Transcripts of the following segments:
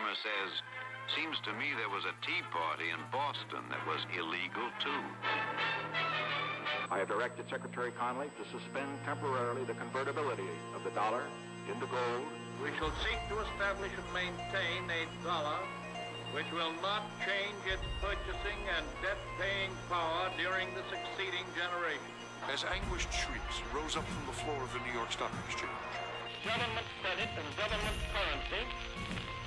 farmer says, seems to me there was a tea party in Boston that was illegal too. I have directed Secretary Connally to suspend temporarily the convertibility of the dollar into gold. We shall seek to establish and maintain a dollar which will not change its purchasing and debt-paying power during the succeeding generation. As anguished shrieks rose up from the floor of the New York Stock Exchange. Government credit and government currency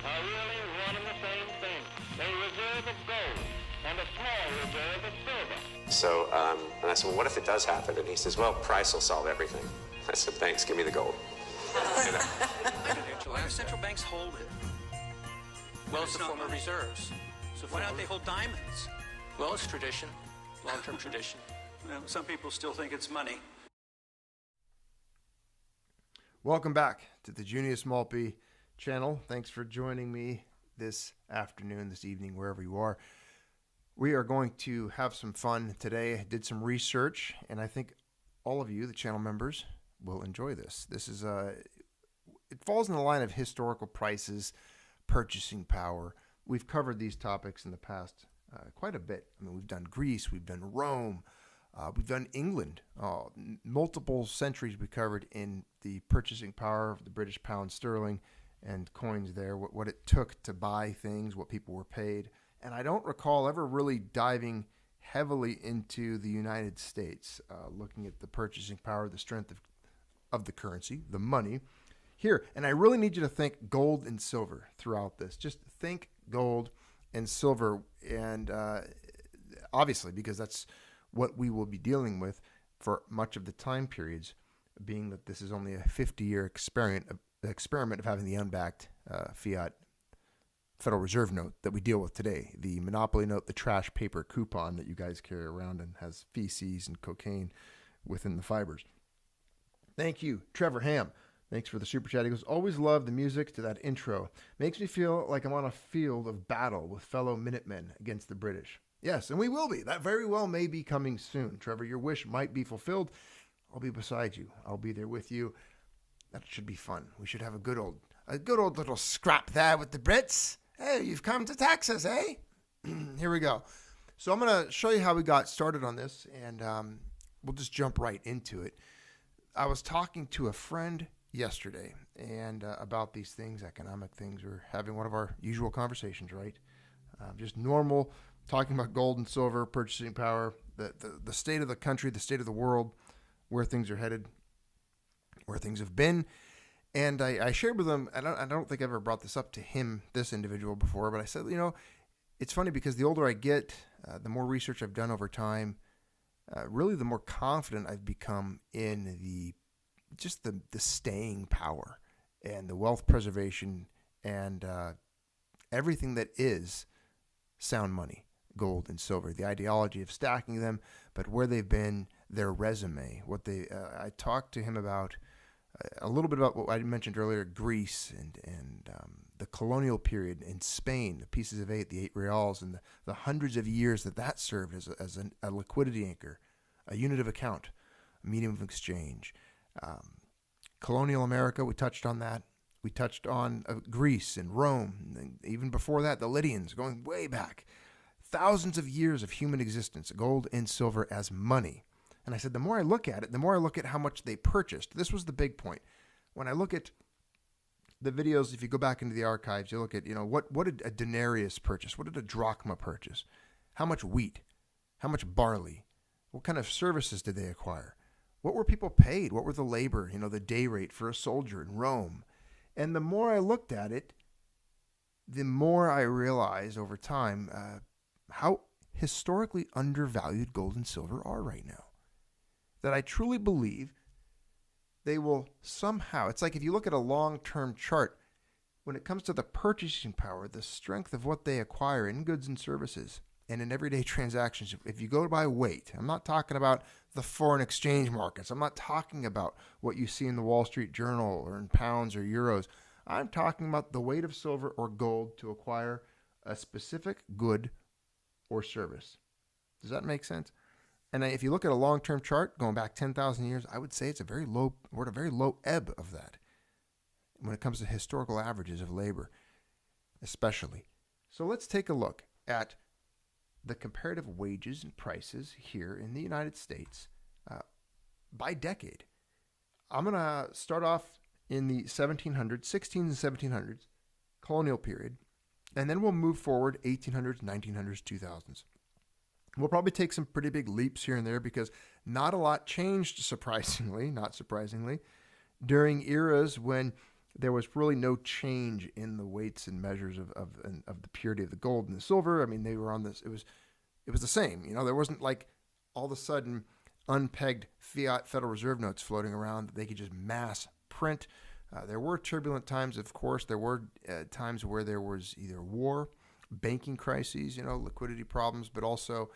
are really one and the same thing. A reserve of gold and a small reserve of silver. So, and I said, well, what if it does happen? And he says, well, price will solve everything. I said, thanks, give me the gold. Why do central banks hold it? Well, it's a form of reserves. So why don't they hold diamonds? Well, it's tradition, long-term tradition. Well, some people still think it's money. Welcome back to the Junius Maltby Channel. Thanks for joining me this afternoon, this evening, wherever you are. We are going to have some fun today. I did some research, and I think all of you, the channel members, will enjoy this. This is it falls in the line of historical prices, purchasing power. We've covered these topics in the past quite a bit. I mean, we've done Greece, we've done Rome, we've done England. Multiple centuries we covered in the purchasing power of the British pound sterling and coins there, what it took to buy things, what people were paid. And I don't recall ever really diving heavily into the United States, looking at the purchasing power, the strength of the currency, the money here. And I really need you to think gold and silver throughout this. Just think gold and silver. And obviously, because that's what we will be dealing with for much of the time periods, being that this is only a 50-year experiment of having the unbacked fiat Federal Reserve note that we deal with today, the monopoly note, the trash paper coupon that you guys carry around and has feces and cocaine within the fibers. Thank you, Trevor Ham. Thanks for the super chat. He goes, always love the music to that intro. Makes me feel like I'm on a field of battle with fellow Minutemen against the British. Yes, and we will be. That very well may be coming soon. Trevor, your wish might be fulfilled. I'll be beside you. I'll be there with you. That should be fun. We should have a good old little scrap there with the Brits. Hey, you've come to Texas, eh? Here we go. So I'm going to show you how we got started on this, and we'll just jump right into it. I was talking to a friend yesterday and about these things, economic things. We're having one of our usual conversations, right? Just normal, talking about gold and silver, purchasing power, the state of the country, the state of the world, where things are headed, where things have been. And I shared with him, I don't think I ever brought this up to him, this individual, before, but I said, it's funny because the older I get, the more research I've done over time, really the more confident I've become in the staying power and the wealth preservation and everything that is sound money, gold and silver, the ideology of stacking them, but where they've been, their resume, I talked to him about a little bit about what I mentioned earlier, Greece and the colonial period in Spain, the pieces of 8, the 8 reals, and the hundreds of years that served as a liquidity anchor, a unit of account, a medium of exchange. Colonial America, we touched on that. We touched on Greece and Rome, and even before that, the Lydians, going way back. Thousands of years of human existence, gold and silver as money. And I said, the more I look at it, the more I look at how much they purchased. This was the big point. When I look at the videos, if you go back into the archives, you look at, what did a denarius purchase? What did a drachma purchase? How much wheat? How much barley? What kind of services did they acquire? What were people paid? What were the labor, the day rate for a soldier in Rome? And the more I looked at it, the more I realized over time how historically undervalued gold and silver are right now. That I truly believe they will somehow, it's like if you look at a long-term chart, when it comes to the purchasing power, the strength of what they acquire in goods and services and in everyday transactions, if you go by weight, I'm not talking about the foreign exchange markets. I'm not talking about what you see in the Wall Street Journal or in pounds or euros. I'm talking about the weight of silver or gold to acquire a specific good or service. Does that make sense? And if you look at a long-term chart going back 10,000 years, I would say we're at a very low ebb of that when it comes to historical averages of labor. especially. So let's take a look at the comparative wages and prices here in the United States by decade. I'm going to start off in the 1700s, 1600s and 1700s, colonial period, and then we'll move forward 1800s, 1900s, 2000s. We'll probably take some pretty big leaps here and there because not a lot changed, not surprisingly, during eras when there was really no change in the weights and measures of the purity of the gold and the silver. I mean, they were on this. It was the same. You know, there wasn't like all of a sudden unpegged fiat Federal Reserve notes floating around that they could just mass print. There were turbulent times, of course. There were times where there was either war, banking crises, liquidity problems, but also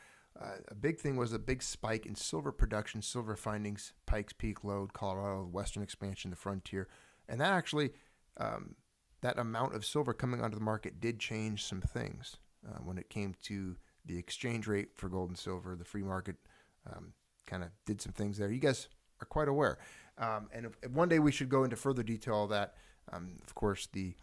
a big thing was a big spike in silver production, silver findings, Pikes Peak lode, Colorado, Western expansion, the frontier. And that actually, that amount of silver coming onto the market did change some things when it came to the exchange rate for gold and silver. The free market kind of did some things there. You guys are quite aware. And one day we should go into further detail of that. Of course, the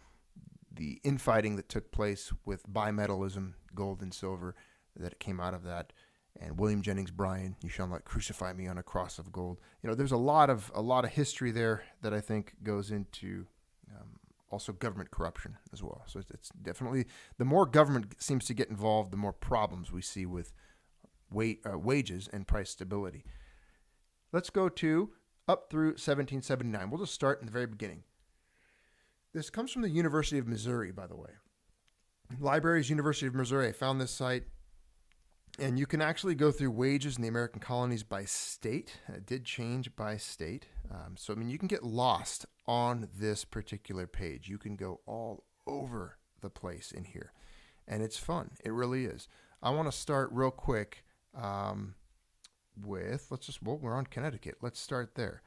infighting that took place with bimetallism, gold and silver, that came out of that. And William Jennings Bryan, you shall not crucify me on a cross of gold. There's a lot of history there that I think goes into also government corruption as well. So it's definitely, the more government seems to get involved, the more problems we see with wages and price stability. Let's go to up through 1779. We'll just start in the very beginning. This comes from the University of Missouri, by the way. Libraries, University of Missouri. I found this site. And you can actually go through wages in the American colonies by state. It did change by state. So, you can get lost on this particular page. You can go all over the place in here. And it's fun. It really is. I want to start real quick with, we're on Connecticut. Let's start there.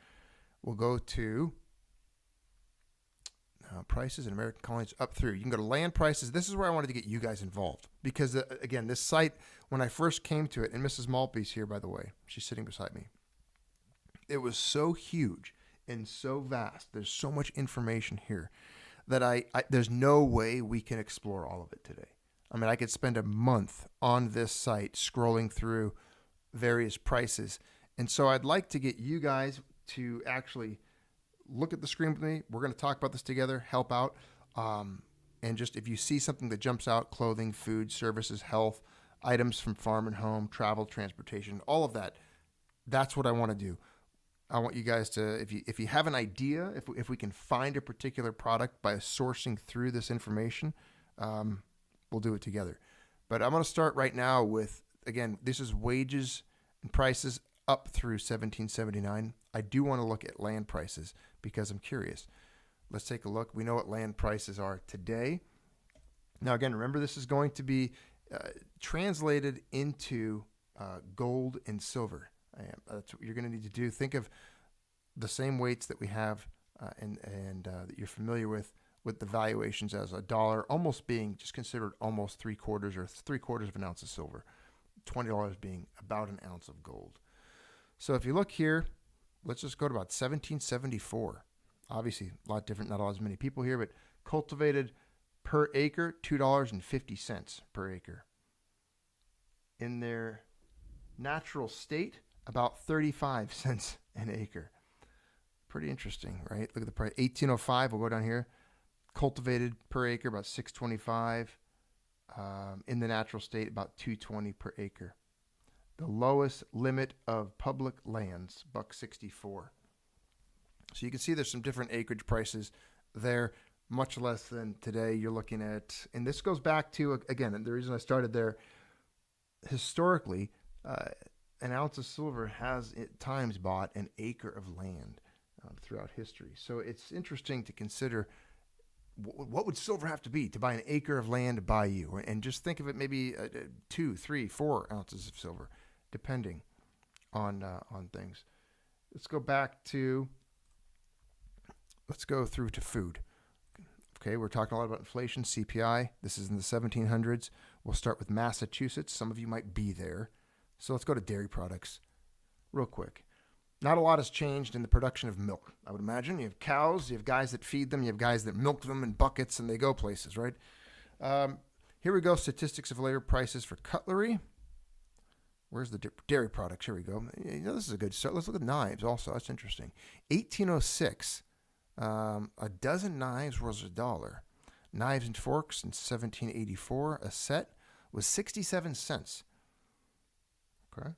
We'll go to prices in American colonies up through. You can go to land prices. This is where I wanted to get you guys involved because, again, this site, when I first came to it, and Mrs. Maltby's here, by the way, she's sitting beside me. It was so huge and so vast. There's so much information here that there's no way we can explore all of it today. I could spend a month on this site scrolling through various prices. And so I'd like to get you guys to actually look at the screen with me. We're going to talk about this together, help out. And just if you see something that jumps out, clothing, food, services, health, items from farm and home, travel, transportation, all of that, that's what I want to do. I want you guys to, if you have an idea, if we can find a particular product by sourcing through this information, we'll do it together. But I'm going to start right now with, again, this is wages and prices up through 1779. I do want to look at land prices because I'm curious. Let's take a look. We know what land prices are today. Now, again, remember this is going to be translated into gold and silver. That's what you're going to need to do. Think of the same weights that we have and that you're familiar with the valuations as $1 almost being just considered almost 3/4 of an ounce of silver, $20 being about an ounce of gold. So if you look here, let's just go to about 1774. Obviously, a lot different, not as many people here, but cultivated per acre, $2.50 per acre. In their natural state, about 35 cents an acre. Pretty interesting, right? Look at the price. 1805, we'll go down here. Cultivated per acre, about $6.25. In the natural state, about $2.20 per acre. The lowest limit of public lands, $1.64. So you can see there's some different acreage prices there, much less than today. You're looking at, and this goes back to, again, and the reason I started there, historically, an ounce of silver has at times bought an acre of land throughout history. So it's interesting to consider what would silver have to be to buy an acre of land by you? And just think of it maybe 2, 3, 4 ounces of silver, depending on things. Let's go through to food. Okay, we're talking a lot about inflation, CPI. This is in the 1700s. We'll start with Massachusetts. Some of you might be there. So let's go to dairy products real quick. Not a lot has changed in the production of milk, I would imagine. You have cows, you have guys that feed them, you have guys that milk them in buckets, and they go places, right? Here we go. Statistics of labor prices for cutlery. Where's the dairy products? Here we go. You know, this is a good start. Let's look at knives also. That's interesting. 1806, a dozen knives was $1. Knives and forks in 1784, a set was 67 cents. Okay.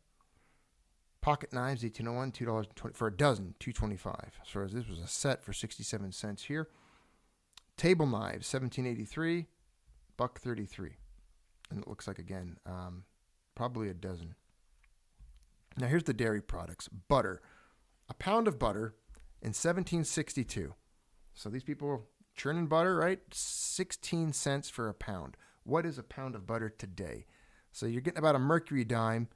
Pocket knives, 1801, $2.20 for a dozen, $2.25. So this was a set for 67 cents here. Table knives, 1783, $1.33. And it looks like, again, probably a dozen. Now, here's the dairy products. Butter. A pound of butter in 1762. So these people churning butter, right? 16 cents for a pound. What is a pound of butter today? So you're getting about a mercury dime.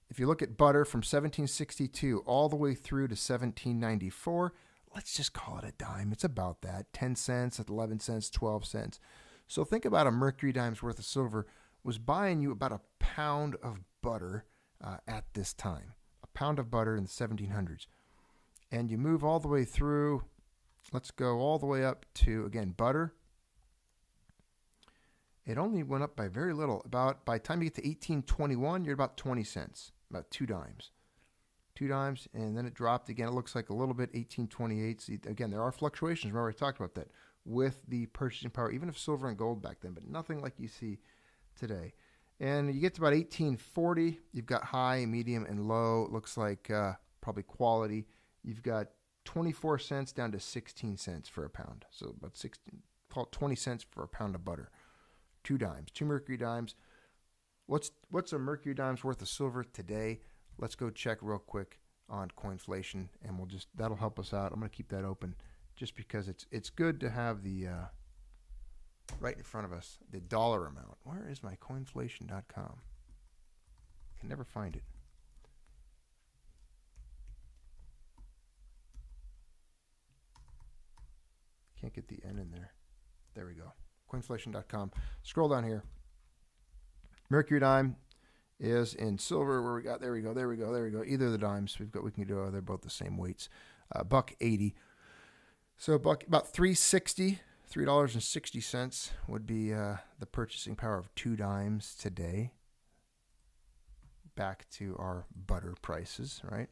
If you look at butter from 1762 all the way through to 1794, let's just call it a dime. It's about that. 10 cents, 11 cents, 12 cents. So think about a mercury dime's worth of silver was buying you about a pound of butter at this time. A pound of butter in the 1700s. And you move all the way through, let's go all the way up to, again, butter. It only went up by very little. About by the time you get to 1821, you're about 20 cents, about 2 dimes. 2 dimes, and then it dropped again. It looks like a little bit, 1828. See, again, there are fluctuations. Remember, I talked about that with the purchasing power, even of silver and gold back then, but nothing like you see today. And you get to about 1840, you've got high, medium, and low. It looks like probably quality. You've got 24 cents down to 16 cents for a pound. So about 16, call it 20 cents for a pound of butter. 2 dimes, 2 mercury dimes. What's a mercury dime's worth of silver today? Let's go check real quick on Coinflation, and that'll help us out. I'm going to keep that open just because it's good to have the right in front of us, the dollar amount. Where is my coinflation.com? Can never find it. Can't get the N in there. There we go. Coinflation.com. Scroll down here. Mercury dime is in silver. Where we got? There we go. Either of the dimes we can do. They're both the same weights. $1.80. So about $3.60. $3.60 would be the purchasing power of 2 dimes today. Back to our butter prices, right?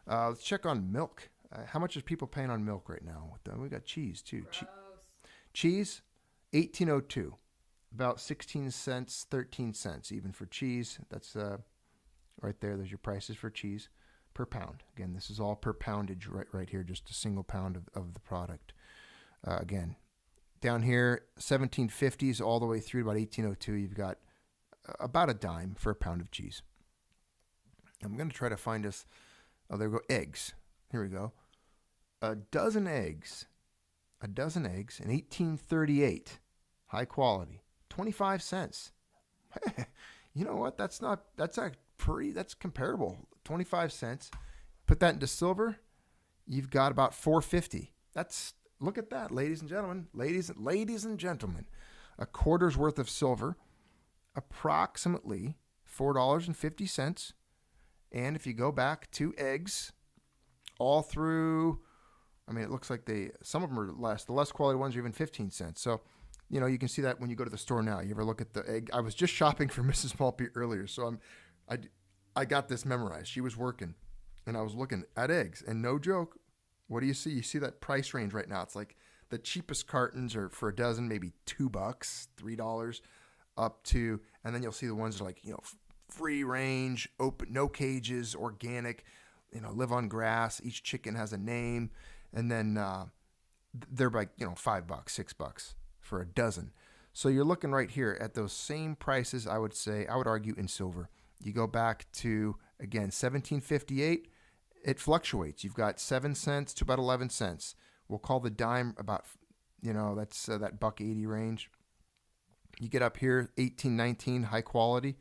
Let's check on milk. How much is people paying on milk right now? We got cheese too. Cheese, 1802, about 16 cents, 13 cents even for cheese. That's right there. There's your prices for cheese per pound. Again, this is all per poundage right here, just a single pound of the product. Again, down here, 1750s all the way through to about 1802, you've got about a dime for a pound of cheese. I'm going to try to find us, there we go, eggs. Here we go. A dozen eggs in 1838, high quality, 25 cents. You know what? That's comparable. 25 cents. Put that into silver, you've got about $4.50. Look at that, ladies and gentlemen. Ladies and gentlemen. A quarter's worth of silver, approximately $4.50. And if you go back to eggs, all through, it looks like some of them are less. The less quality ones are even 15 cents. So, you can see that when you go to the store now. You ever look at the egg? I was just shopping for Mrs. Maltby earlier, so I got this memorized. She was working, and I was looking at eggs. And no joke, what do you see? You see that price range right now. It's like the cheapest cartons are for a dozen, maybe $2, $3, up to, and then you'll see the ones that are like, free range, open, no cages, organic, live on grass. Each chicken has a name. And then they're like, $5, $6 for a dozen. So you're looking right here at those same prices, I would argue, in silver. You go back to, again, 1758, it fluctuates. You've got 7 cents to about 11 cents. We'll call the dime about, that's that $1.80 range. You get up here, 1819, high quality.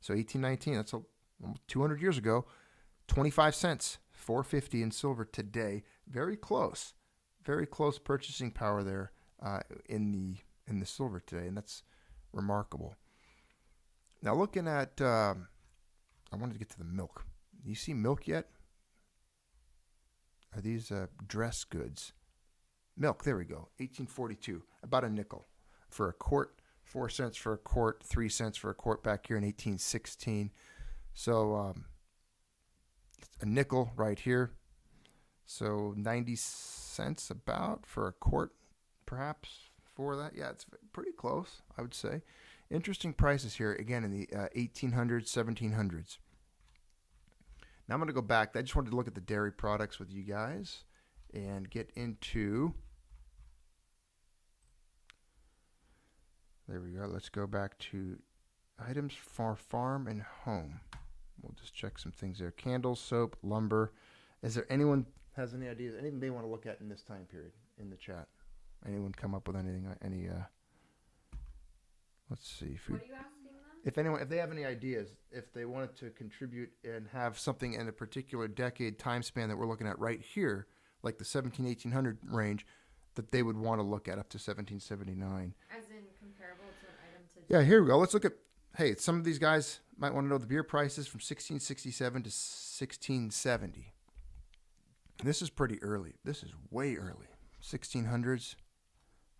So 1819, that's 200 years ago, 25 cents, $4.50 in silver today. Very close purchasing power there in the silver today, and that's remarkable. Now looking at, I wanted to get to the milk. Do you see milk yet? Are these dress goods? Milk, there we go, 1842, about a nickel for a quart 4 cents for a quart, 3 cents for a quart back here in 1816. So a nickel right here. So 90 cents about for a quart, perhaps, for that. Yeah, it's pretty close, I would say. Interesting prices here, again, in the 1800s, 1700s. Now I'm going to go back. I just wanted to look at the dairy products with you guys and get into... There we go. Let's go back to items for farm and home. We'll just check some things there. Candles, soap, lumber. Is there anyone has any ideas? Anything they want to look at in this time period in the chat? Anyone come up with anything? Let's see. What are you asking them? If they have any ideas, if they wanted to contribute and have something in a particular decade time span that we're looking at right here, like the 1800 range, that they would want to look at up to 1779. As in comparable to an item to... Yeah, here we go. Let's look at, hey, some of these guys might want to know the beer prices from 1667 to 1670. This is pretty early. This is way early. 1600s,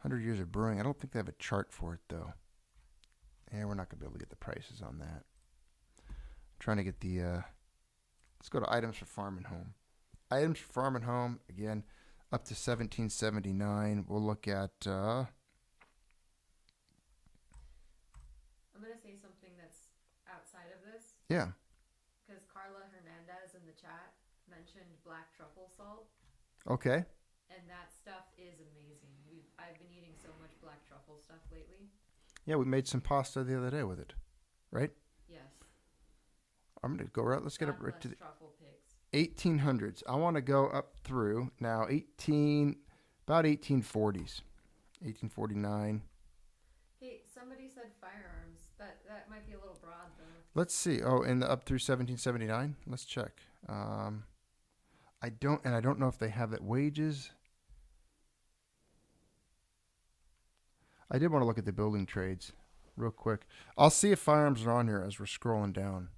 100 years of brewing. I don't think they have a chart for it, though. Yeah, we're not going to be able to get the prices on that. I'm trying to get the, let's go to items for farm and home. Items for farm and home, again, up to 1779. We'll look at, I'm going to say something that's outside of this. Yeah. Because Carla Hernandez in the chat mentioned black truffle salt. Okay. And that stuff is amazing. I've been eating so much black truffle stuff lately. Yeah, we made some pasta the other day with it, right? Yes. I'm going to go right. Let's get up right to the truffle pigs. 1800s. I want to go up through now about 1840s, 1849. Hey, somebody said firearms. That might be a little broad though. Let's see. Oh, and up through 1779. Let's check. I don't know if they have that wages. I did want to look at the building trades real quick. I'll see if firearms are on here as we're scrolling down.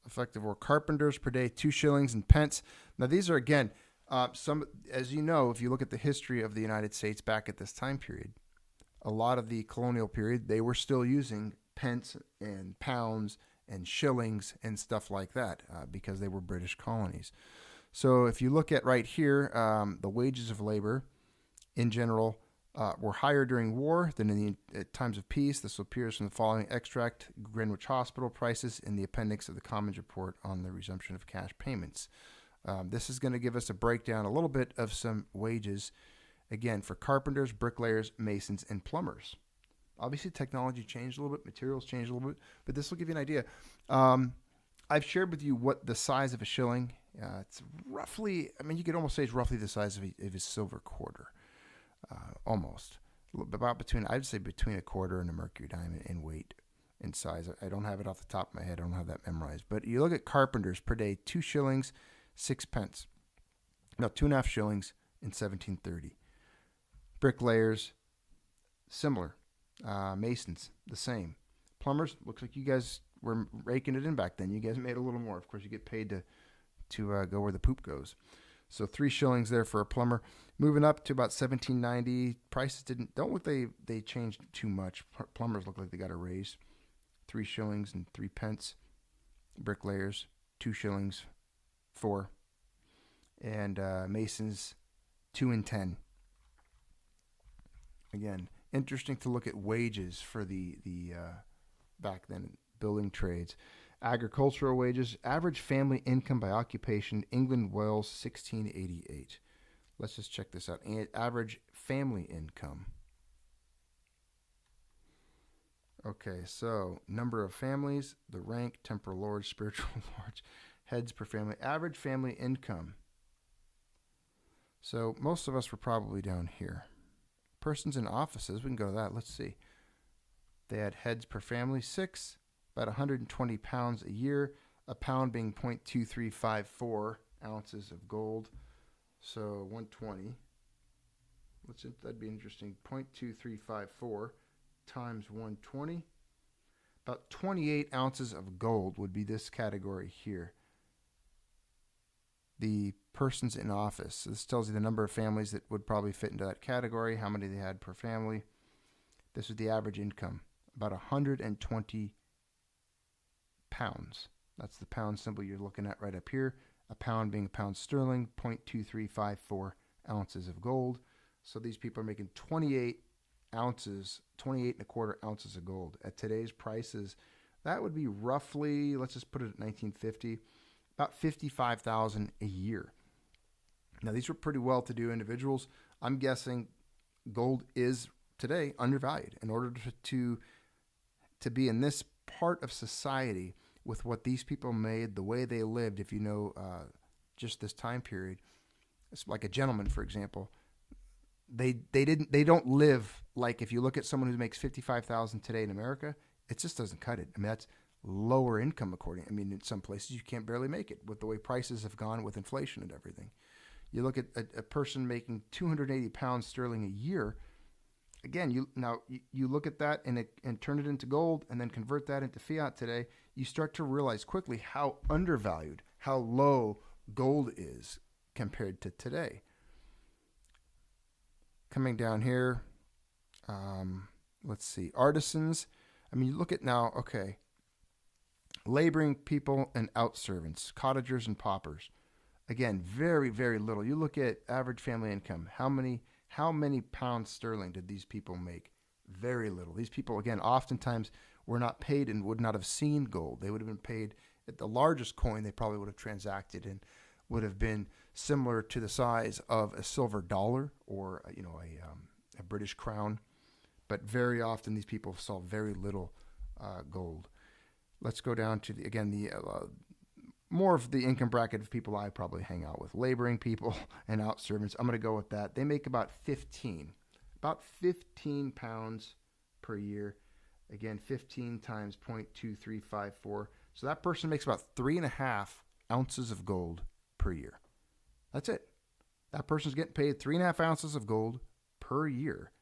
Effective work. Carpenters per day, 2 shillings and pence. Now these are, again, some, as you know, if you look at the history of the United States back at this time period, a lot of the colonial period, they were still using pence and pounds and shillings and stuff like that because they were British colonies. So if you look at right here, the wages of labor in general were higher during war than in the times of peace. This appears from the following extract: Greenwich Hospital prices in the appendix of the Commons Report on the resumption of cash payments. This is going to give us a breakdown, a little bit of some wages, again, for carpenters, bricklayers, masons, and plumbers. Obviously, technology changed a little bit, materials changed a little bit, but this will give you an idea. I've shared with you what the size of a shilling. It's roughly, I mean, you could almost say it's roughly the size of a silver quarter. Almost. About between, I'd say between a quarter and a mercury diamond in weight and size. I don't have it off the top of my head. I don't have that memorized. But you look at carpenters per day, 2 shillings, 6 pence. No, 2.5 shillings in 1730. Bricklayers, similar. Masons, the same. Plumbers, looks like you guys were raking it in back then. You guys made a little more. Of course, you get paid to go where the poop goes. So 3 shillings there for a plumber. Moving up to about 1790, prices don't look they changed too much. Plumbers look like they got a raise. 3 shillings and 3 pence. Bricklayers, 2 shillings, 4. And masons, 2 and 10. Again, interesting to look at wages for the back then building trades. Agricultural wages, average family income by occupation, England, Wales, 1688. Let's just check this out. Average family income. Okay, so number of families, the rank, temporal lords, spiritual lords, heads per family, average family income. So most of us were probably down here. Persons in offices, we can go to that. Let's see. They had heads per family, 6, about 120 pounds a year, a pound being 0.2354 ounces of gold. So 120. That'd be interesting. 0.2354 times 120. About 28 ounces of gold would be this category here. The persons in office. So this tells you the number of families that would probably fit into that category, how many they had per family. This is the average income, about 120 pounds. That's the pound symbol you're looking at right up here. A pound being a pound sterling, 0.2354 ounces of gold. So these people are making 28 ounces, 28 and a quarter ounces of gold. At today's prices, that would be roughly, let's just put it at 1950, about $55,000 a year. Now, these were pretty well-to-do individuals. I'm guessing gold is today undervalued. In order to be in this part of society with what these people made, the way they lived, if you know just this time period, it's like a gentleman, for example. They don't live like, if you look at someone who makes $55,000 today in America, it just doesn't cut it. I mean, that's lower income in some places you can't barely make it with the way prices have gone with inflation and everything. You look at a person making 280 pounds sterling a year. Again, you look at that and turn it into gold and then convert that into fiat today, you start to realize quickly how undervalued, how low gold is compared to today. Coming down here, let's see, artisans. I mean, you look at now, okay, laboring people and outservants, cottagers and paupers. Again, very, very little. You look at average family income. How many pounds sterling did these people make? Very little. These people, again, oftentimes were not paid and would not have seen gold. They would have been paid at the largest coin they probably would have transacted in would have been similar to the size of a silver dollar or a British crown. But very often these people saw very little gold. Let's go down to the more of the income bracket of people I probably hang out with, laboring people and outservants. I'm going to go with that. They make about 15 pounds per year. Again, 15 times 0.2354. So that person makes about 3.5 ounces of gold per year. That's it. That person's getting paid 3.5 ounces of gold per year.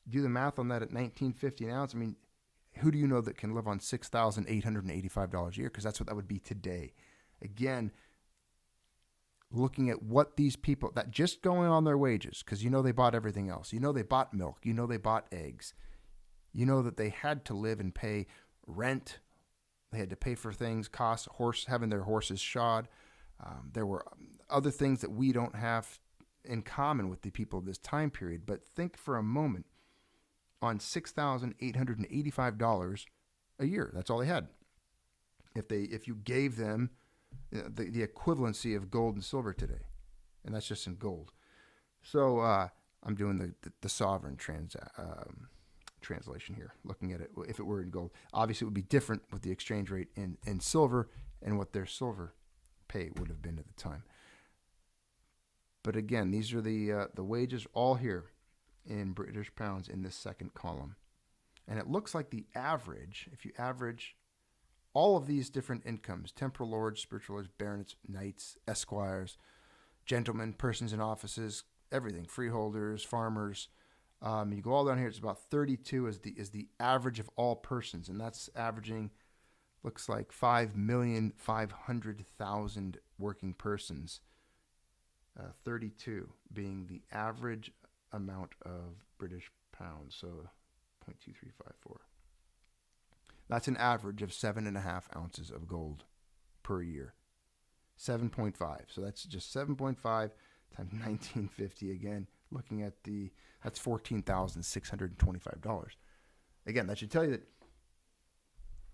Do the math on that at $19.50 an ounce. I mean, who do you know that can live on $6,885 a year? Because that's what that would be today. Again, looking at what these people, that just going on their wages, because they bought everything else. They bought milk. They bought eggs. That they had to live and pay rent. They had to pay for things, costs, having their horses shod. There were other things that we don't have in common with the people of this time period. But think for a moment on $6,885 a year. That's all they had. If you gave them the equivalency of gold and silver today, and that's just in gold. So I'm doing the sovereign translation here, looking at it if it were in gold. Obviously, it would be different with the exchange rate in silver and what their silver pay would have been at the time. But again, these are the wages all here in British pounds in this second column. And it looks like the average, if you average all of these different incomes, temporal lords, spiritual lords, baronets, knights, esquires, gentlemen, persons in offices, everything, freeholders, farmers, you go all down here, it's about 32 is the average of all persons, and that's averaging, looks like 5,500,000 working persons. 32 being the average amount of British pounds, so 0.2354. That's an average of 7.5 ounces of gold per year. 7.5. So that's just 7.5 times 1950 again. Looking at that's $14,625. Again, that should tell you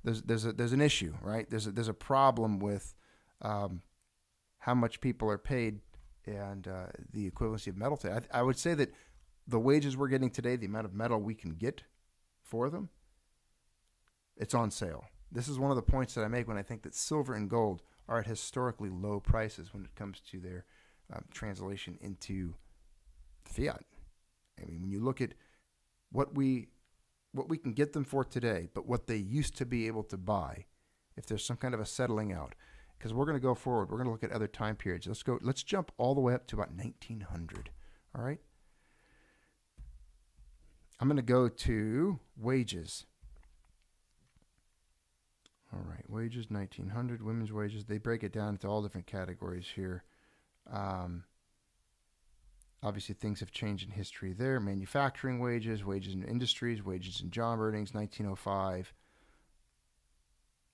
that there's an issue, right? There's a problem with how much people are paid and the equivalency of metal today. I would say that the wages we're getting today, the amount of metal we can get for them, it's on sale. This is one of the points that I make when I think that silver and gold are at historically low prices when it comes to their translation into fiat. I mean, when you look at what we can get them for today, but what they used to be able to buy, if there's some kind of a settling out, because we're going to go forward, we're going to look at other time periods. Let's jump all the way up to about 1900. All right. I'm going to go to wages. All right, wages, 1900, women's wages. They break it down into all different categories here. Obviously, things have changed in history there. Manufacturing wages, wages in industries, wages in job earnings, 1905.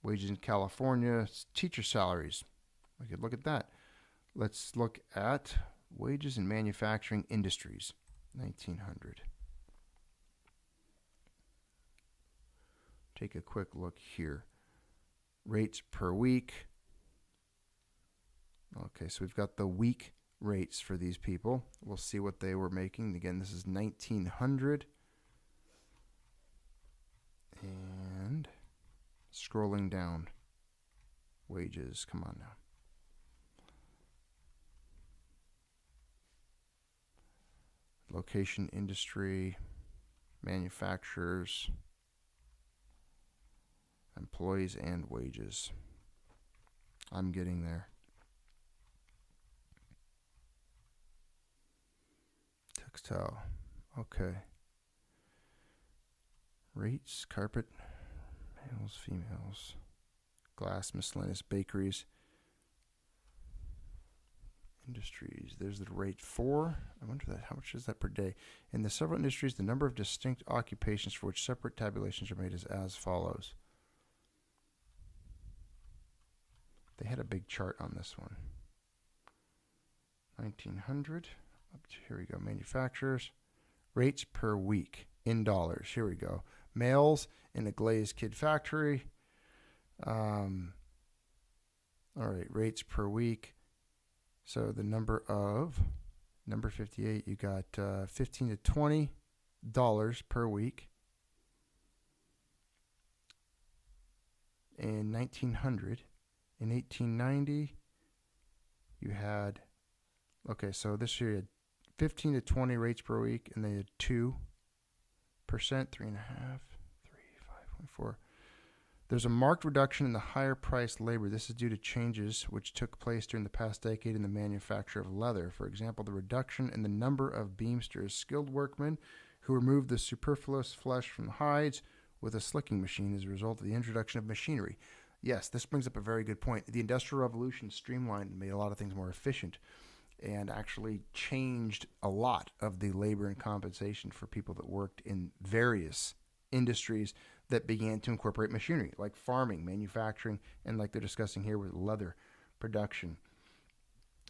Wages in California, teacher salaries. We could look at that. Let's look at wages in manufacturing industries, 1900. Take a quick look here. Rates per week. Okay, so we've got the week rates for these people. We'll see what they were making. Again, this is 1900. And scrolling down. Wages, come on now. Location, industry, manufacturers, employees, and wages. I'm getting there. Textile. Okay. Rates, carpet, males, females, glass, miscellaneous, bakeries, industries. There's the rate for. I wonder how much is that per day? In the several industries, the number of distinct occupations for which separate tabulations are made is as follows. They had a big chart on this one. 1900. Up to, here we go. Manufacturers. Rates per week in dollars. Here we go. Males in a glazed kid factory. All right. Rates per week. So the number 58, you got $15 to $20 per week. In 1900. In 1890, you had, okay, so this year you had 15 to 20 rates per week, and they had 2%, 3.5%, 5.4. There's a marked reduction in the higher priced labor. This is due to changes which took place during the past decade in the manufacture of leather. For example, the reduction in the number of beamsters, skilled workmen who removed the superfluous flesh from the hides with a slicking machine as a result of the introduction of machinery. Yes, this brings up a very good point. The Industrial Revolution streamlined and made a lot of things more efficient and actually changed a lot of the labor and compensation for people that worked in various industries that began to incorporate machinery, like farming, manufacturing, and like they're discussing here with leather production.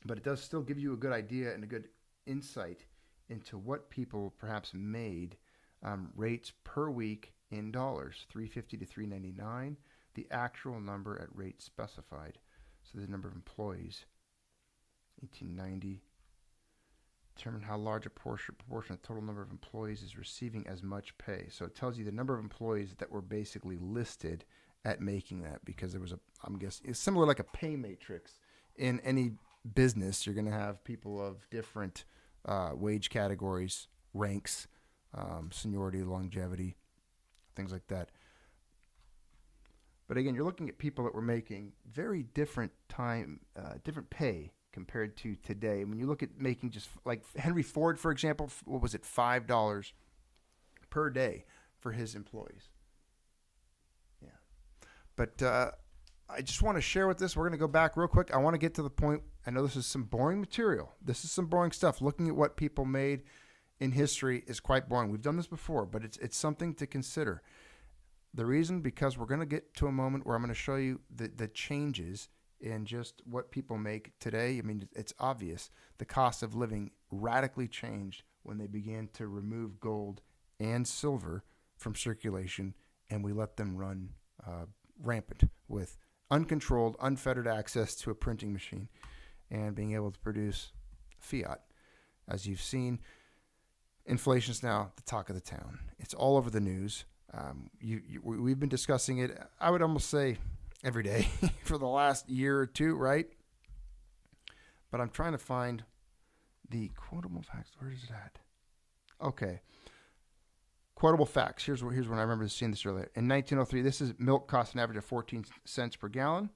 But it does still give you a good idea and a good insight into what people perhaps made rates per week in dollars, $3.50 to $3.99. The actual number at rate specified. So the number of employees, 1890. Determine how large a proportion of the total number of employees is receiving as much pay. So it tells you the number of employees that were basically listed at making that, because there was I'm guessing, it's similar like a pay matrix. In any business, you're going to have people of different wage categories, ranks, seniority, longevity, things like that. But again, you're looking at people that were making very different different pay compared to today. When you look at making just like Henry Ford, for example, what was it, $5 per day for his employees? Yeah. But I just want to share with this. We're going to go back real quick. I want to get to the point. I know this is some boring material. This is some boring stuff. Looking at what people made in history is quite boring. We've done this before, but it's something to consider. The reason, because we're going to get to a moment where I'm going to show you the changes in just what people make today. I mean, it's obvious. The cost of living radically changed when they began to remove gold and silver from circulation, and we let them run rampant with uncontrolled, unfettered access to a printing machine and being able to produce fiat. As you've seen, inflation's now the talk of the town. It's all over the news. We've been discussing it, I would almost say, every day for the last year or two, right? But I'm trying to find the quotable facts. Where is it at? Okay. Quotable facts. Here's when I remember seeing this earlier. In 1903, this is milk cost an average of 14 cents per gallon.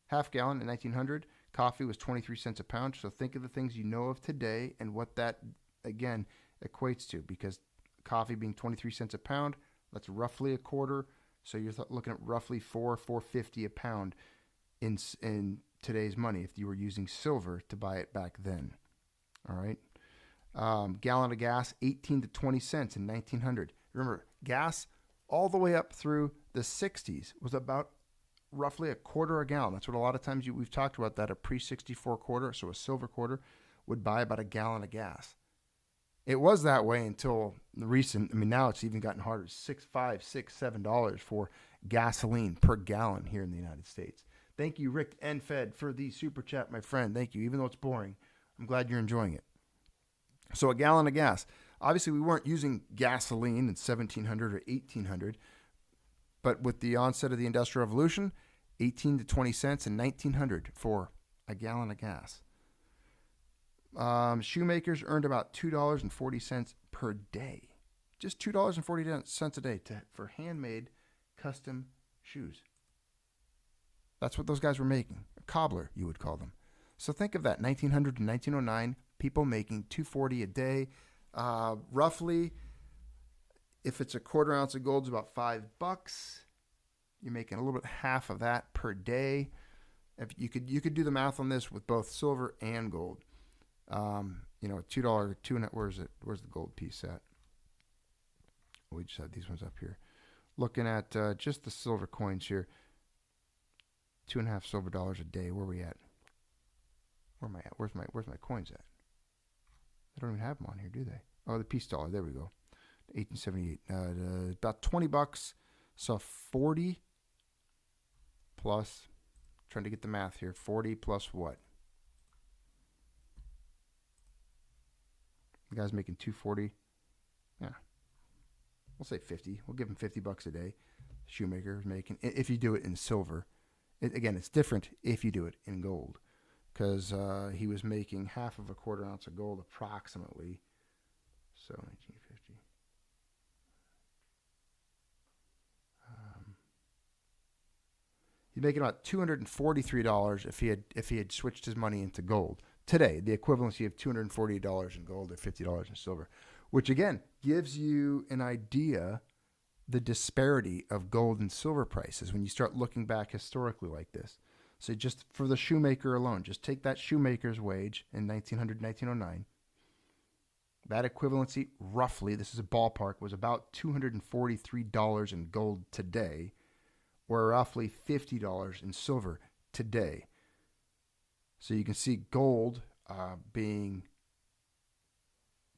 Half gallon in 1900. Coffee was 23 cents a pound. So think of the things you know of today and what that, again, equates to. Because coffee being 23 cents a pound, that's roughly a quarter. So you're looking at roughly $4.50 a pound in today's money if you were using silver to buy it back then. All right. Gallon of gas, 18 to 20 cents in 1900. Remember, gas all the way up through the 60s was about roughly a quarter a gallon. That's what a lot of times we've talked about, that a pre-64 quarter, so a silver quarter, would buy about a gallon of gas. It was that way until the recent, now it's even gotten harder, $6, $5, $6, $7 for gasoline per gallon here in the United States. Thank you, Rick and Fed, for the super chat, my friend. Thank you. Even though it's boring, I'm glad you're enjoying it. So a gallon of gas. Obviously, we weren't using gasoline in 1700 or 1800, but with the onset of the Industrial Revolution, 18 to 20 cents in 1900 for a gallon of gas. Shoemakers earned about $2.40 per day. Just $2.40 a day for handmade custom shoes. That's what those guys were making. A cobbler, you would call them. So think of that, 1900 to 1909, people making $2.40 a day. Roughly, if it's a quarter ounce of gold, it's about $5. You're making a little bit half of that per day. If you could do the math on this with both silver and gold. $2, where's it? Where's the gold piece at? We just have these ones up here. Looking at just the silver coins here. 2.5 silver dollars a day. Where are we at? Where am I at? Where's my coins at? They don't even have them on here, do they? Oh, the peace dollar. There we go. 1878. About $20. So 40 plus. Trying to get the math here. 40 plus what? The guy's making $2.40. Yeah. We'll say 50. We'll give him $50 a day. Shoemaker is making, if you do it in silver. Again, it's different if you do it in gold, because he was making half of a quarter ounce of gold approximately. So 1950. He's making about $243 if he had switched his money into gold. Today, the equivalency of $240 in gold or $50 in silver, which again gives you an idea the disparity of gold and silver prices when you start looking back historically like this. So just for the shoemaker alone, just take that shoemaker's wage in 1900, 1909. That equivalency, roughly, this is a ballpark, was about $243 in gold today, or roughly $50 in silver today. So you can see gold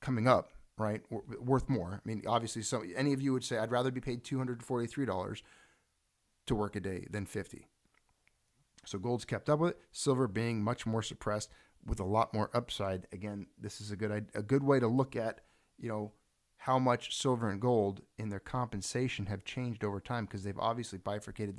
coming up, right, worth more. Obviously, so any of you would say, I'd rather be paid $243 to work a day than $50. So gold's kept up with it. Silver being much more suppressed with a lot more upside. Again, this is a good way to look at, how much silver and gold in their compensation have changed over time, because they've obviously bifurcated.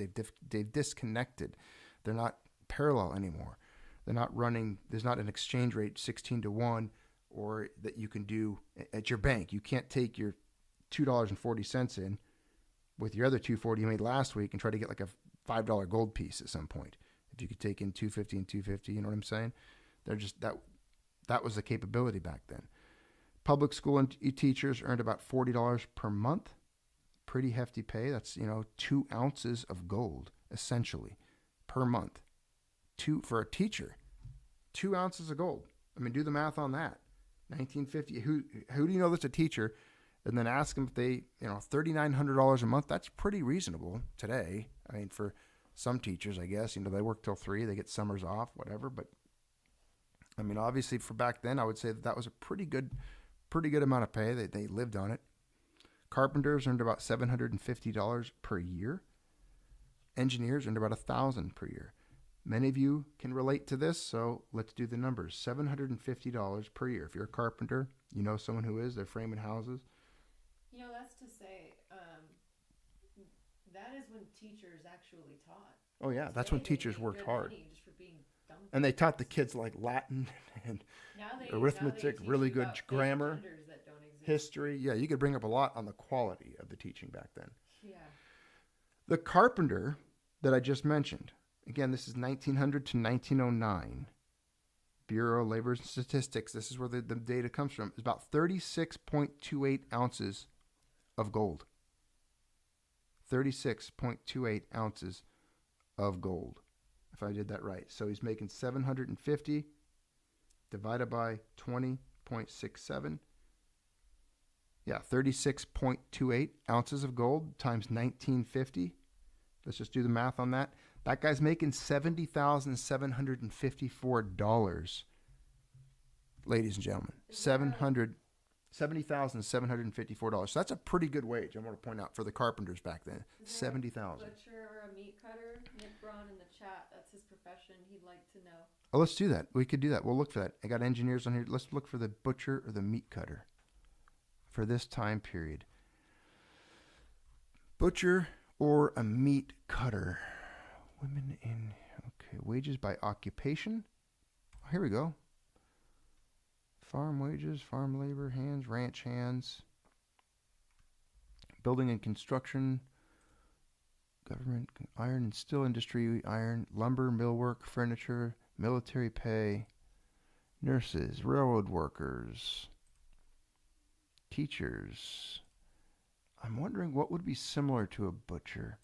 They've disconnected. They're not parallel anymore. They're not running. There's not an exchange rate 16 to 1, or that you can do at your bank. You can't take your $2.40 in with your other $2.40 you made last week and try to get like a $5 gold piece at some point. If you could take in $2.50 and $2.50, you know what I'm saying? They're just that was the capability back then. Public school and teachers earned about $40 per month. Pretty hefty pay. That's 2 ounces of gold essentially per month. For a teacher, 2 ounces of gold. Do the math on that. 1950. Who do you know that's a teacher? And then ask them if they, $3,900 a month. That's pretty reasonable today. For some teachers, I guess, they work till 3, they get summers off, whatever. But obviously for back then, I would say that was a pretty good amount of pay. They lived on it. Carpenters earned about $750 per year. Engineers earned about $1,000 per year. Many of you can relate to this, so let's do the numbers. $750 per year. If you're a carpenter, you know someone who is, they're framing houses. That's to say, that is when teachers actually taught. Oh, yeah, Today, that's when teachers worked hard. Just for being dumb. And they taught the kids like Latin and arithmetic, really good grammar, history. Yeah, you could bring up a lot on the quality of the teaching back then. Yeah. The carpenter that I just mentioned, again, this is 1900 to 1909. Bureau of Labor and Statistics, this is where the data comes from, is about 36.28 ounces of gold. 36.28 ounces of gold. if I did that right. So he's making 750 divided by 20.67. Yeah, 36.28 ounces of gold times 1950. Let's just do the math on that. That guy's making $70,754, ladies and gentlemen. $70,754. So that's a pretty good wage, I want to point out, for the carpenters back then. $70,000. Butcher or a meat cutter? Nick Braun in the chat, that's his profession. He'd like to know. Oh, let's do that. We could do that. We'll look for that. I got engineers on here. Let's look for the butcher or the meat cutter for this time period. Butcher or a meat cutter. Women in, okay, wages by occupation. Here we go. Farm wages, farm labor, hands, ranch hands. Building and construction, government, iron and steel industry, iron, lumber, millwork, furniture, military pay, nurses, railroad workers, teachers. I'm wondering what would be similar to a butcher.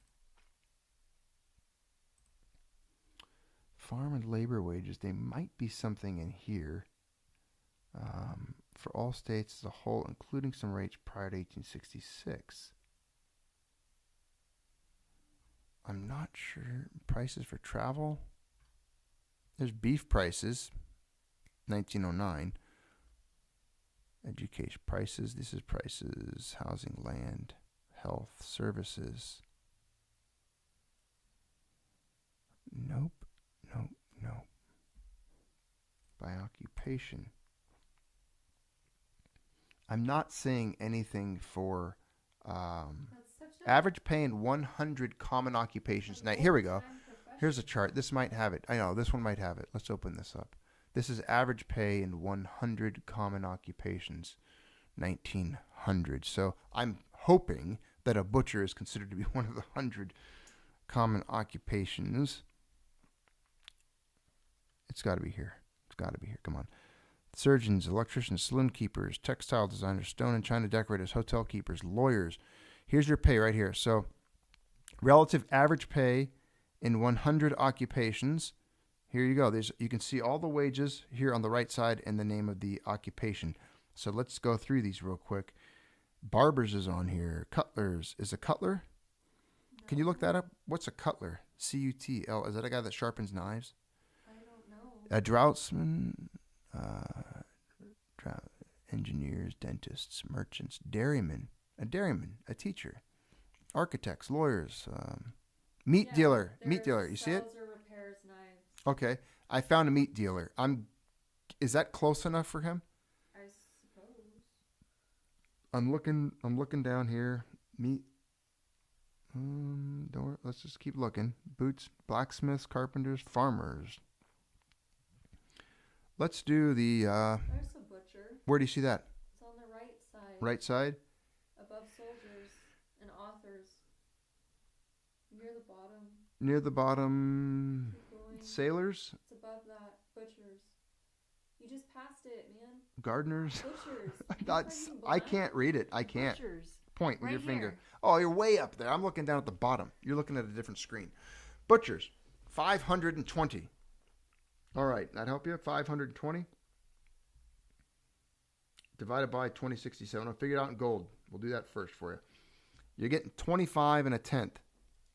Farm and labor wages, they might be something in here. For all states as a whole, including some rates prior to 1866. I'm not sure. Prices for travel. There's beef prices, 1909. Education prices. This is prices, housing, land, health, services. Nope. By occupation. I'm not seeing anything for average pay in 100 common occupations. Now, here we go. Here's a chart. This might have it. I know, this one might have it. Let's open this up. This is average pay in 100 common occupations, 1900. So I'm hoping that a butcher is considered to be one of the 100 common occupations. It's got to be here. Come on. Surgeons, electricians, saloon keepers, textile designers, stone and china decorators, hotel keepers, lawyers. Here's your pay right here. So relative average pay in 100 occupations. Here you go. You can see all the wages here on the right side and the name of the occupation. So let's go through these real quick. Barbers is on here. Cutlers. Is a cutler? No. Can you look that up? What's a cutler? C-U-T-L. Is that a guy that sharpens knives? I don't know. A draughtsman. Engineers, dentists, merchants, dairymen, a teacher, architects, lawyers, meat dealer. You see it? Or repairs knives. Okay, I found a meat dealer. Is that close enough for him? I suppose. I'm looking down here. Meat. Let's just keep looking. Boots, blacksmiths, carpenters, farmers. Let's do the. There's a butcher. Where do you see that? It's on the right side. Right side? Above soldiers and authors. Near the bottom. Keep going. Sailors? It's above that. Butchers. You just passed it, man. Gardeners? Butchers. I can't read it. I can't. Butchers. Point with Right your finger. here. Oh, you're way up there. I'm looking down at the bottom. You're looking at a different screen. Butchers. 520. All right, that help you? 520 divided by 2067. I'll figure it out in gold. We'll do that first for you. You're getting 25 and a tenth,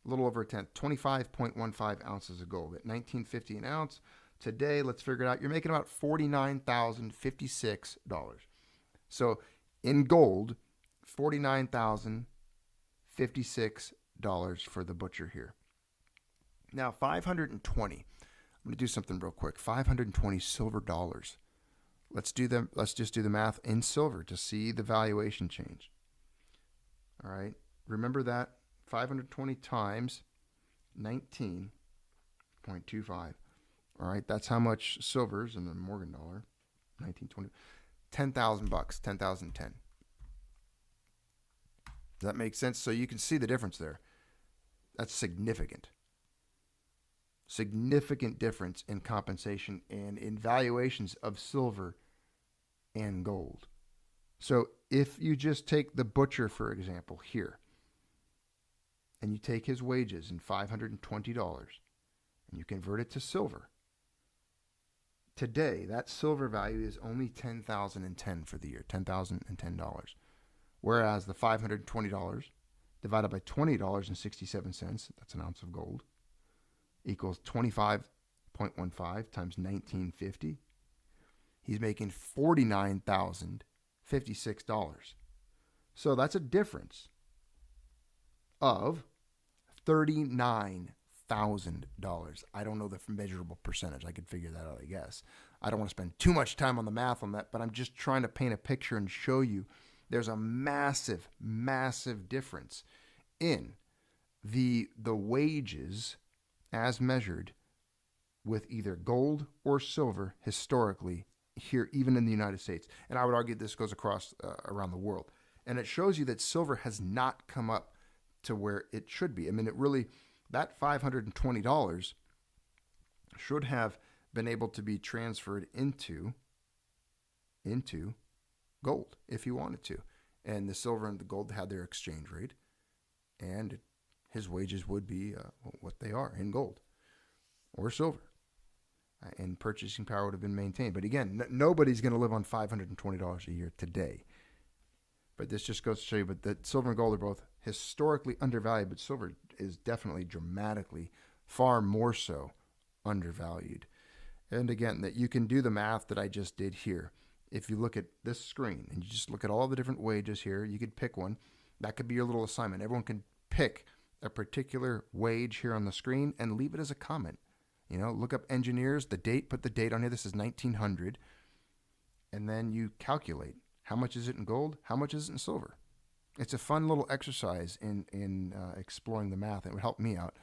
a little over a tenth, 25.15 ounces of gold at $19.50 an ounce. Today, let's figure it out. You're making about $49,056. So in gold, $49,056 for the butcher here. Now, 520. I'm going to do something real quick. 520 silver dollars. Let's just do the math in silver to see the valuation change. All right. Remember that 520 times 19.25. All right. That's how much silver's in the Morgan dollar. 1920. $10,000. 10,010. Does that make sense? So you can see the difference there. That's significant. Significant difference in compensation and in valuations of silver and gold. So if you just take the butcher, for example, here, and you take his wages in $520, and you convert it to silver, today that silver value is only $10,010 for the year, $10,010. Whereas the $520 divided by $20.67, that's an ounce of gold, equals 25.15 times 1950. He's making $49,056. So that's a difference of $39,000. I don't know the measurable percentage. I could figure that out, I guess. I don't want to spend too much time on the math on that, but I'm just trying to paint a picture and show you there's a massive, massive difference in the wages as measured with either gold or silver historically here, even in the United States. And I would argue this goes across around the world. And it shows you that silver has not come up to where it should be. I mean, it really, that $520 should have been able to be transferred into gold if he wanted to. And the silver and the gold had their exchange rate, and his wages would be what they are in gold or silver. And purchasing power would have been maintained. But again, nobody's going to live on $520 a year today. But this just goes to show you, but that silver and gold are both historically undervalued, but silver is definitely dramatically, far more so, undervalued. And again, that you can do the math that I just did here. If you look at this screen and you just look at all the different wages here, you could pick one. That could be your little assignment. Everyone can pick a particular wage here on the screen and leave it as a comment. You know, look up engineers, the date, put the date on here. This is 1900. And then you calculate how much is it in gold, how much is it in silver. It's a fun little exercise in exploring the math. It would help me out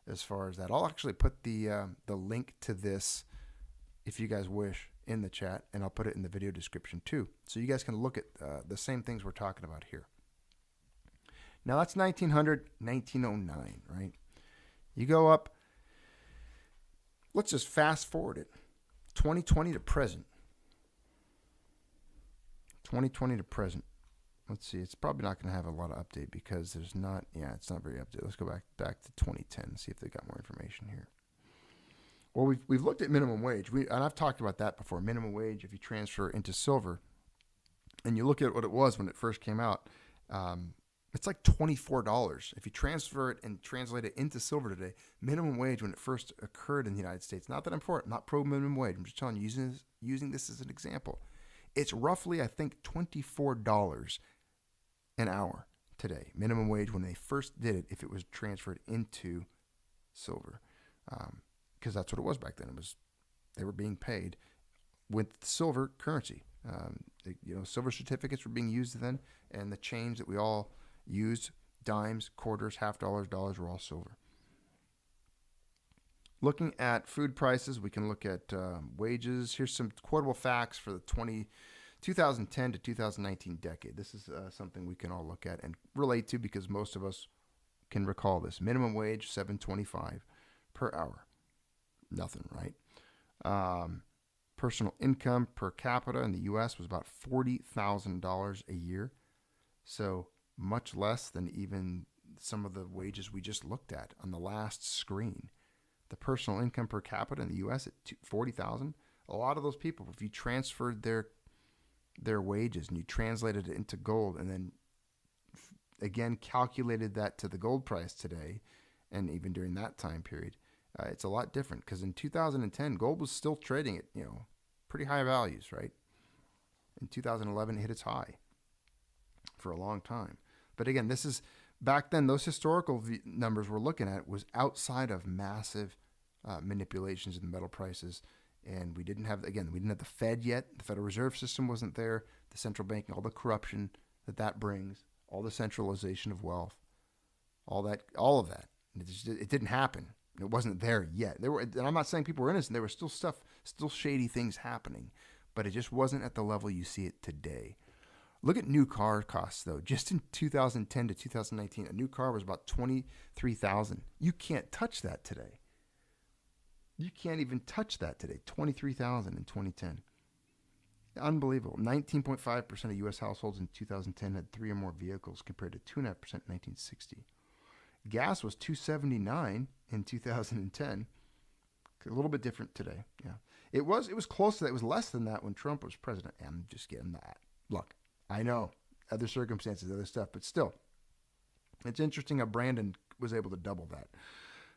as far as that. I'll actually put the link to this, if you guys wish, in the chat, and I'll put it in the video description too, so you guys can look at the same things we're talking about here. Now that's 1900, 1909, right? You go up, let's just fast forward it, 2020 to present. 2020 to present. Let's see, it's probably not going to have a lot of update because there's not, it's not very updated. Let's go back to 2010 and see if they got more information here. Well, we've looked at minimum wage, and I've talked about that before. Minimum wage, if you transfer into silver, and you look at what it was when it first came out, it's like $24. If you transfer it and translate it into silver today, minimum wage when it first occurred in the United States, not that I'm for it, not pro minimum wage, I'm just telling you, using this as an example, it's roughly, I think, $24 an hour today. Minimum wage when they first did it, if it was transferred into silver. Because that's what it was back then. They were being paid with silver currency. Silver certificates were being used then, and the change that we all used, dimes, quarters, $half dollars, dollars, were all silver. Looking at food prices, we can look at wages. Here's some quotable facts for the 2010 to 2019 decade. This is something we can all look at and relate to because most of us can recall this. Minimum wage, $7.25 per hour. Nothing, right? Personal income per capita in the U.S. was about $40,000 a year. So much less than even some of the wages we just looked at on the last screen. The personal income per capita in the U.S. at $40,000. A lot of those people, if you transferred their wages and you translated it into gold and then again calculated that to the gold price today, and even during that time period, it's a lot different because in 2010, gold was still trading at, pretty high values, right? In 2011, it hit its high for a long time. But again, this is back then, those historical numbers we're looking at was outside of massive manipulations in the metal prices. And we didn't have the Fed yet. The Federal Reserve System wasn't there. The central banking, all the corruption that brings, all the centralization of wealth, all of that. It didn't happen. It wasn't there yet. And I'm not saying people were innocent. There was still shady things happening, but it just wasn't at the level you see it today. Look at new car costs though. Just in 2010 to 2019, a new car was about $23,000. You can't touch that today. You can't even touch that today. $23,000 in 2010. Unbelievable. 19.5% of U.S. households in 2010 had 3 or more vehicles compared to 2.5% in 1960. Gas was $2.79 in 2010 A little bit different today. Yeah. It was close to that. It was less than that when Trump was president. I'm just getting that. Look, I know other circumstances, other stuff, but still, it's interesting how Brandon was able to double that.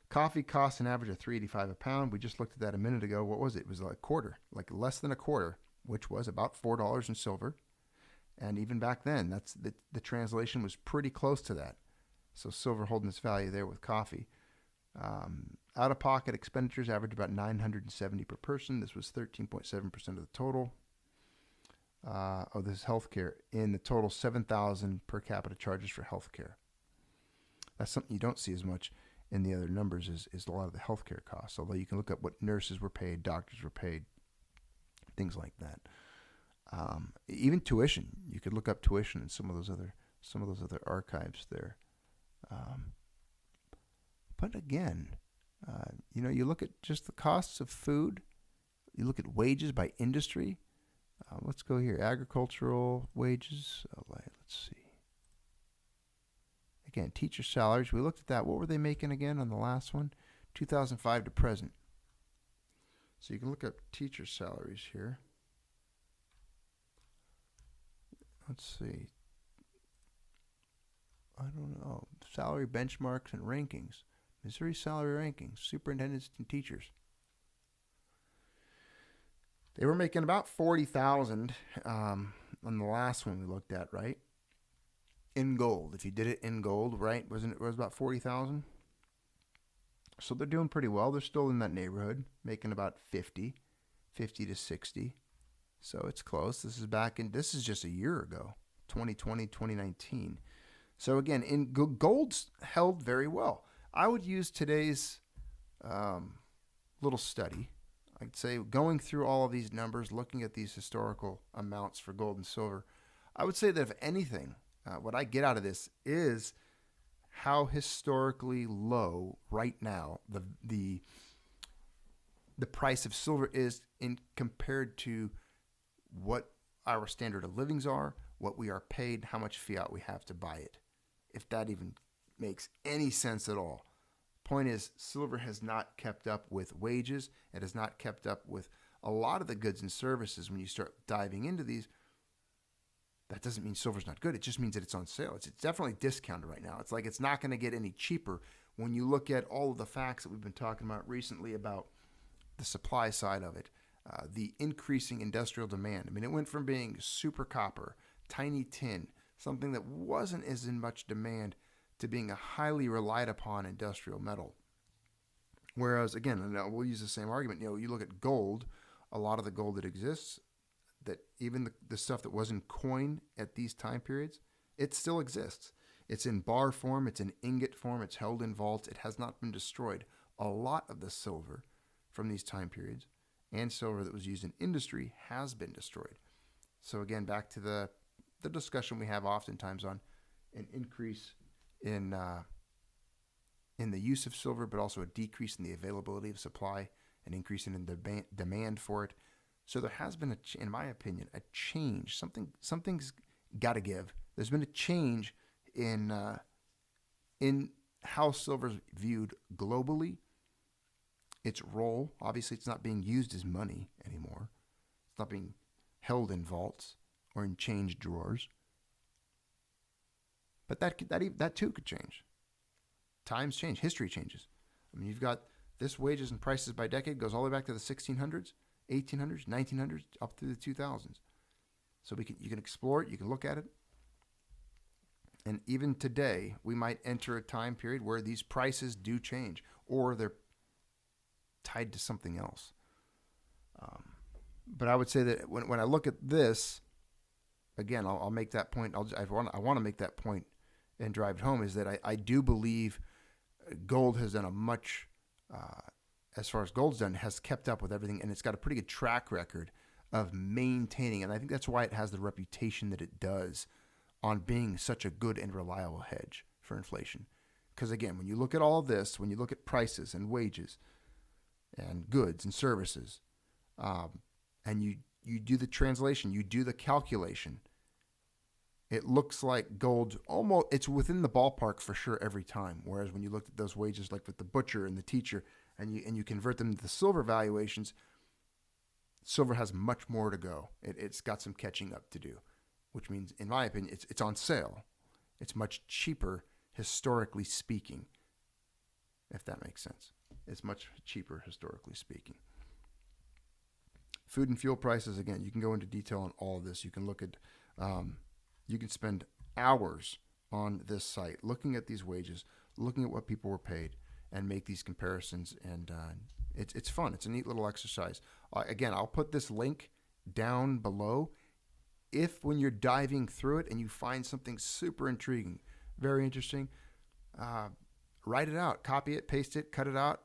Coffee costs an average of $3.85 a pound. We just looked at that a minute ago. What was it? It was like a quarter, like less than a quarter, which was about $4 in silver. And even back then, that's the translation was pretty close to that. So silver holding its value there with coffee. Out-of-pocket expenditures average about $970 per person. This was 13.7% of the total. This is healthcare. In the total, $7,000 per capita charges for healthcare. That's something you don't see as much in the other numbers is a lot of the healthcare costs. Although you can look up what nurses were paid, doctors were paid, things like that. Even tuition, you could look up tuition in some of those other archives there. But again, you look at just the costs of food. You look at wages by industry. Let's go here. Agricultural wages. Let's see. Again, teacher salaries. We looked at that. What were they making again on the last one? 2005 to present. So you can look up teacher salaries here. Let's see. I don't know. Salary benchmarks and rankings. Missouri salary rankings. Superintendents and teachers. They were making about $40,000 on the last one we looked at, right? In gold. If you did it in gold, right? It was about $40,000. So they're doing pretty well. They're still in that neighborhood, making about 50 to 60. So it's close. This is just a year ago, 2020, 2019. So again, gold's held very well. I would use today's little study. I'd say going through all of these numbers, looking at these historical amounts for gold and silver, I would say that if anything, what I get out of this is how historically low right now the price of silver is compared to what our standard of livings are, what we are paid, how much fiat we have to buy it. If that even makes any sense at all. Point is, silver has not kept up with wages. It has not kept up with a lot of the goods and services. When you start diving into these, that doesn't mean silver's not good. It just means that it's on sale. It's definitely discounted right now. It's like it's not going to get any cheaper when you look at all of the facts that we've been talking about recently about the supply side of it, the increasing industrial demand. I mean, it went from being super copper, tiny tin, something that wasn't as in much demand, to being a highly relied upon industrial metal. Whereas, again, we'll use the same argument. You look at gold, a lot of the gold that exists, that even the stuff that was in coin at these time periods, it still exists. It's in bar form, it's in ingot form, it's held in vaults, it has not been destroyed. A lot of the silver from these time periods and silver that was used in industry has been destroyed. So again, back to the discussion we have oftentimes on an increase in the use of silver, but also a decrease in the availability of supply, an increase in the demand for it. So there has been, in my opinion, a change. Something's got to give. There's been a change in how silver's viewed globally. Its role, obviously, it's not being used as money anymore. It's not being held in vaults or in change drawers. But that too could change. Times change. History changes. I mean, you've got this wages and prices by decade goes all the way back to the 1600s, 1800s, 1900s, up through the 2000s. So you can explore it. You can look at it. And even today, we might enter a time period where these prices do change, or they're tied to something else. But I would say that when I look at this, again, I'll make that point. I want to make that point and drive it home, is that I do believe gold has done a much, as far as gold's done, has kept up with everything, and it's got a pretty good track record of maintaining. And I think that's why it has the reputation that it does on being such a good and reliable hedge for inflation. Because again, when you look at all of this, when you look at prices and wages and goods and services, and you do the translation, you do the calculation, it looks like gold it's within the ballpark for sure every time. Whereas when you looked at those wages, like with the butcher and the teacher, and you convert them to the silver valuations, silver has much more to go. It's got some catching up to do, which means, in my opinion, it's on sale. It's much cheaper, historically speaking, if that makes sense. It's much cheaper, historically speaking. Food and fuel prices, again, you can go into detail on all of this. You can look at, you can spend hours on this site looking at these wages, looking at what people were paid, and make these comparisons. And it's fun. It's a neat little exercise. Again, I'll put this link down below. If when you're diving through it and you find something super intriguing, very interesting, write it out, copy it, paste it, cut it out,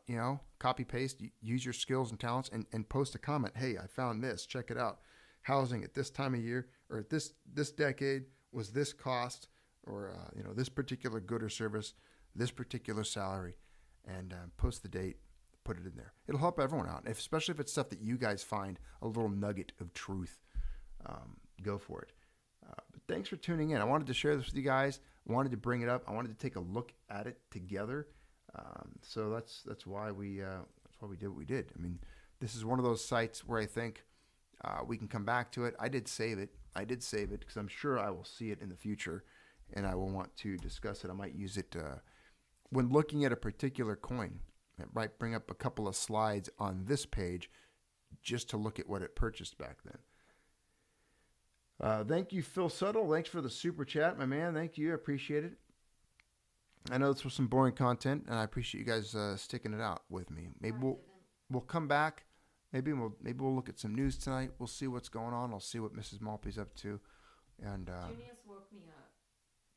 copy, paste, use your skills and talents and post a comment. Hey, I found this, check it out. Housing at this time of year or at this decade was this cost or, this particular good or service, this particular salary, and post the date, put it in there. It'll help everyone out, especially if it's stuff that you guys find a little nugget of truth. Go for it. But thanks for tuning in. I wanted to share this with you guys. I wanted to bring it up. I wanted to take a look at it together. So that's why we did what we did. I mean, this is one of those sites where I think we can come back to it. I did save it because I'm sure I will see it in the future, and I will want to discuss it. I might use it when looking at a particular coin. I might bring up a couple of slides on this page just to look at what it purchased back then. Thank you, Phil Suttle. Thanks for the super chat, my man. Thank you. I appreciate it. I know this was some boring content, and I appreciate you guys sticking it out with me. Maybe we'll come back. Maybe we'll look at some news tonight. We'll see what's going on. I'll see what Mrs. Maltby's up to. And Junius woke me up.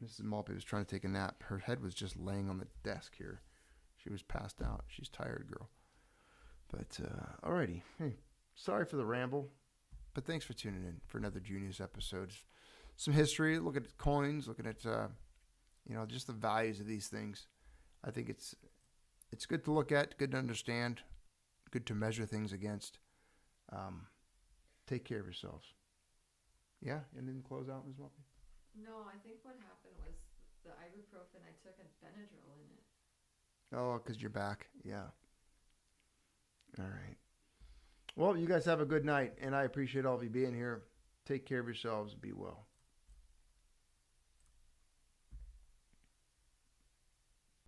Mrs. Maltby was trying to take a nap. Her head was just laying on the desk here. She was passed out. She's tired, girl. But alrighty. Hey, sorry for the ramble. But thanks for tuning in for another Junius episode. Some history, looking at coins, looking at, just the values of these things. I think it's good to look at, good to understand, good to measure things against. Take care of yourselves. Yeah? Anything to close out, Ms. Maltby? No, I think what happened was the ibuprofen, I took a Benadryl in it. Oh, because you're back. Yeah. All right. Well, you guys have a good night, and I appreciate all of you being here. Take care of yourselves and be well.